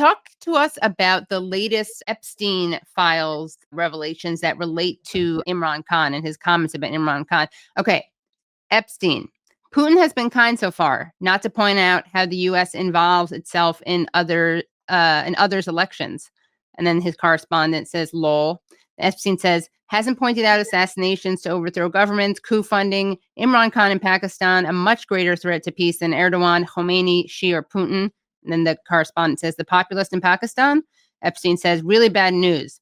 talk to us about the latest Epstein files revelations that relate to Imran Khan and his comments about Imran Khan. Okay, Epstein. Putin has been kind so far, not to point out how the U.S. involves itself in others' elections. And then his correspondent says, lol. Epstein says, hasn't pointed out assassinations to overthrow governments, coup funding, Imran Khan in Pakistan, a much greater threat to peace than Erdogan, Khomeini, Xi, or Putin. And then the correspondent says, the populist in Pakistan. Epstein says, really bad news.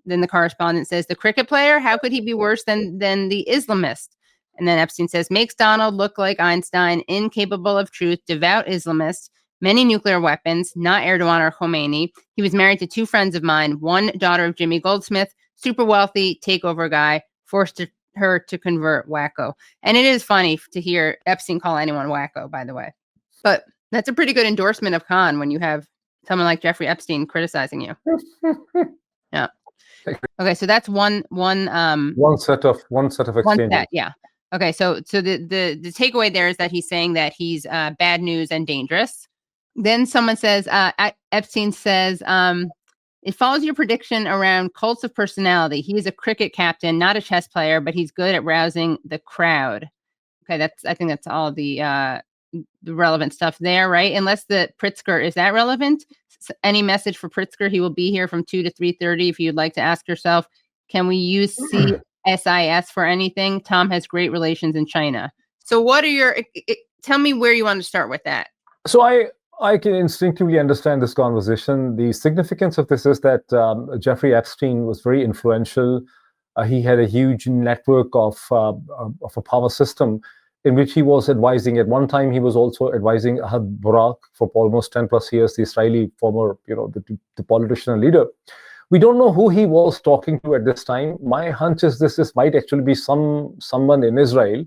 Then the correspondent says, the cricket player, how could he be worse than the Islamist? And then Epstein says, makes Donald look like Einstein, incapable of truth, devout Islamist, many nuclear weapons, not Erdogan or Khomeini. He was married to 2 friends of mine, one daughter of Jimmy Goldsmith, super wealthy, takeover guy, forced her to convert, wacko. And it is funny to hear Epstein call anyone wacko, by the way. But that's a pretty good endorsement of Khan when you have someone like Jeffrey Epstein criticizing you. Yeah. Okay, so that's one set of exchanges. Yeah. Okay, so the takeaway there is that he's saying that he's bad news and dangerous. Then someone says, Epstein says, it follows your prediction around cults of personality. He is a cricket captain, not a chess player, but he's good at rousing the crowd. Okay, I think that's all the relevant stuff there, right? Unless the Pritzker, is that relevant? Any message for Pritzker? He will be here from 2 to 3:30. If you'd like to ask yourself, can we use CSIS for anything? Tom has great relations in China. So what are tell me where you want to start with that. So I can instinctively understand this conversation. The significance of this is that Jeffrey Epstein was very influential. He had a huge network of a power system in which he was advising. At one time, he was also advising Ahad Barak for almost 10 plus years, the Israeli former, the politician and leader. We don't know who he was talking to at this time. My hunch is this might actually be someone in Israel.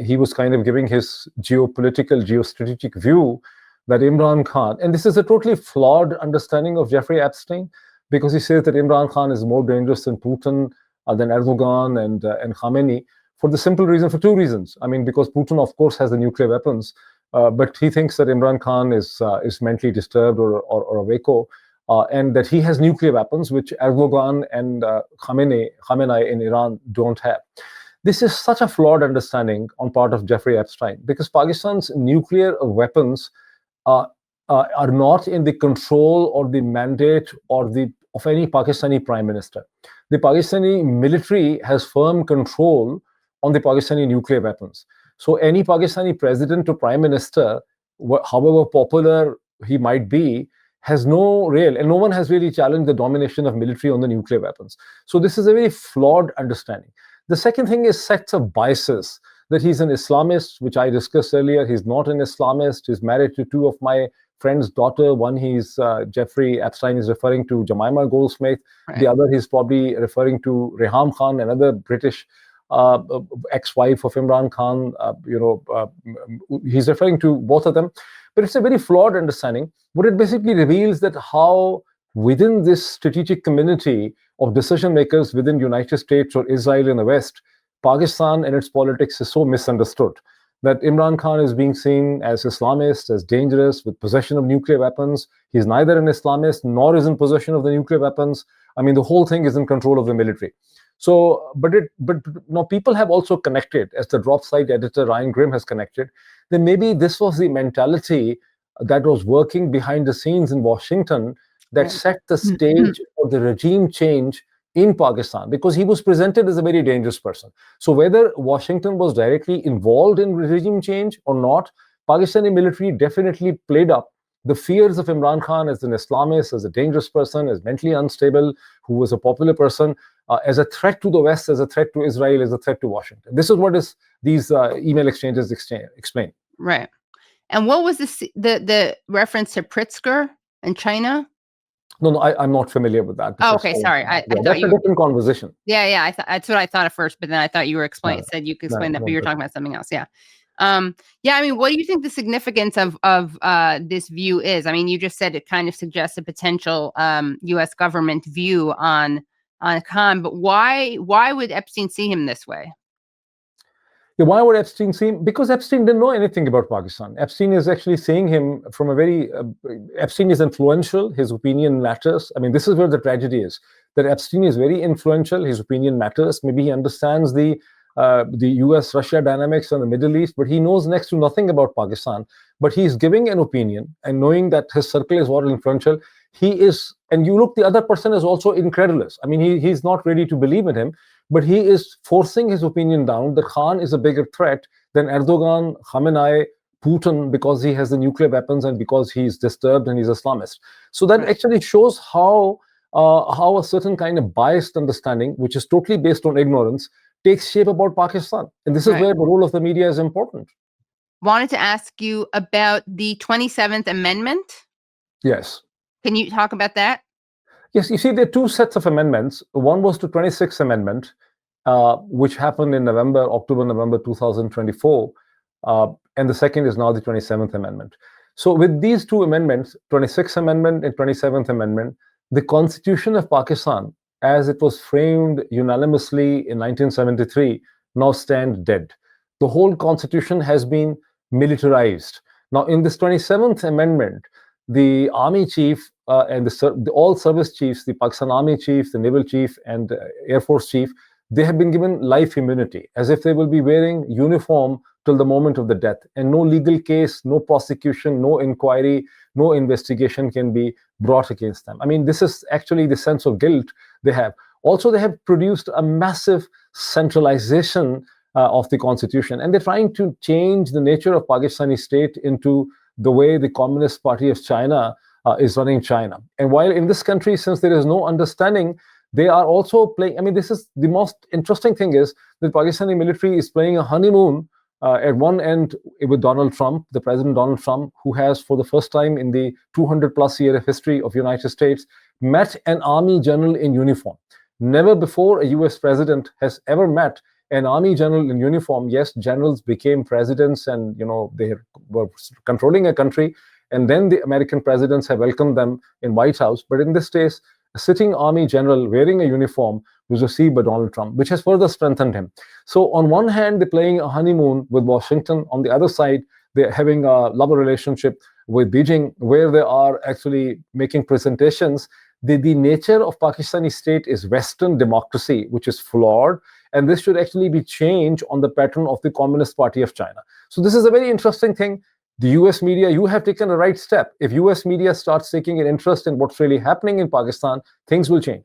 He was kind of giving his geopolitical, geo-strategic view that Imran Khan, and this is a totally flawed understanding of Jeffrey Epstein, because he says that Imran Khan is more dangerous than Putin, than Erdogan and Khomeini, for the simple reason, for 2 reasons. I mean, because Putin, of course, has the nuclear weapons, but he thinks that Imran Khan is mentally disturbed or a wacko, and that he has nuclear weapons, which Erdogan and Khamenei in Iran don't have. This is such a flawed understanding on part of Jeffrey Epstein, because Pakistan's nuclear weapons are not in the control or the mandate of any Pakistani prime minister. The Pakistani military has firm control on the Pakistani nuclear weapons. So any Pakistani president or prime minister, however popular he might be, has no real, and no one has really challenged the domination of military on the nuclear weapons. So this is a very flawed understanding. The second thing is sets of biases, that he's an Islamist, which I discussed earlier. He's not an Islamist. He's married to 2 of my friend's daughter. One, Jeffrey Epstein is referring to Jemima Goldsmith. Right. The other, he's probably referring to Reham Khan, another British ex-wife of Imran Khan. He's referring to both of them. But it's a very flawed understanding. What it basically reveals that how within this strategic community of decision makers within the United States or Israel in the West, Pakistan and its politics is so misunderstood, that Imran Khan is being seen as Islamist, as dangerous, with possession of nuclear weapons. He's neither an Islamist nor is in possession of the nuclear weapons. I mean, the whole thing is in control of the military. So, but now people have also connected, as the drop site editor Ryan Grimm has connected, that maybe this was the mentality that was working behind the scenes in Washington that set the stage for the regime change in Pakistan, because he was presented as a very dangerous person. So whether Washington was directly involved in regime change or not, Pakistani military definitely played up the fears of Imran Khan as an Islamist, as a dangerous person, as mentally unstable, who was a popular person, as a threat to the West, as a threat to Israel, as a threat to Washington. This is what these email exchanges explain. Right. And what was the reference to Pritzker and China? No, I'm not familiar with that. Oh, okay, sorry. I thought that's a different conversation. Yeah. That's what I thought at first, but then I thought you were said you could explain that, but you were talking about something else. Yeah. I mean, what do you think the significance of this view is? I mean, you just said it kind of suggests a potential U.S. government view on Khan, but why would Epstein see him this way? Yeah, why would Epstein see him? Because Epstein didn't know anything about Pakistan. Epstein is actually seeing him from a very, Epstein is influential, his opinion matters. I mean, this is where the tragedy is, that Epstein is very influential, his opinion matters. Maybe he understands the US-Russia dynamics in the Middle East, but he knows next to nothing about Pakistan. But he's giving an opinion, and knowing that his circle is more influential, he is, and you look, the other person is also incredulous. I mean, he's not ready to believe in him, but he is forcing his opinion down that Khan is a bigger threat than Erdogan, Khamenei, Putin, because he has the nuclear weapons and because he's disturbed and he's Islamist. So that actually shows how a certain kind of biased understanding, which is totally based on ignorance, takes shape about Pakistan. And this is where the role of the media is important. Wanted to ask you about the 27th Amendment. Yes. Can you talk about that? Yes, you see, there are two sets of amendments. One was the 26th Amendment, which happened in October-November 2024. And the second is now the 27th Amendment. So with these two amendments, 26th Amendment and 27th Amendment, the Constitution of Pakistan, as it was framed unanimously in 1973, now stand dead. The whole Constitution has been militarized. Now, in this 27th Amendment, the Army Chief and all service chiefs, the Pakistan Army Chief, the Naval Chief, and Air Force Chief, they have been given life immunity, as if they will be wearing uniform till the moment of the death, and no legal case, no prosecution, no inquiry, no investigation can be brought against them. I mean, this is actually the sense of guilt they have. Also, they have produced a massive centralization of the Constitution, and they're trying to change the nature of Pakistani state into the way the Communist Party of China is running China. And while in this country, since there is no understanding, they are also playing, I mean, this is the most interesting thing, is that Pakistani military is playing a honeymoon at one end with Donald Trump, the President Donald Trump, who has, for the first time in the 200+ year history of United States, met an army general in uniform. Never before a US president has ever met an army general in uniform. Yes, generals became presidents, and they were controlling a country, and then the American presidents have welcomed them in White House. But in this case, a sitting army general wearing a uniform was received by Donald Trump, which has further strengthened him. So on one hand, they're playing a honeymoon with Washington. On the other side, they're having a lover relationship with Beijing, where they are actually making presentations. The nature of Pakistani state is Western democracy, which is flawed, and this should actually be changed on the pattern of the Communist Party of China. So this is a very interesting thing. The US media, you have taken a right step. If US media starts taking an interest in what's really happening in Pakistan, things will change.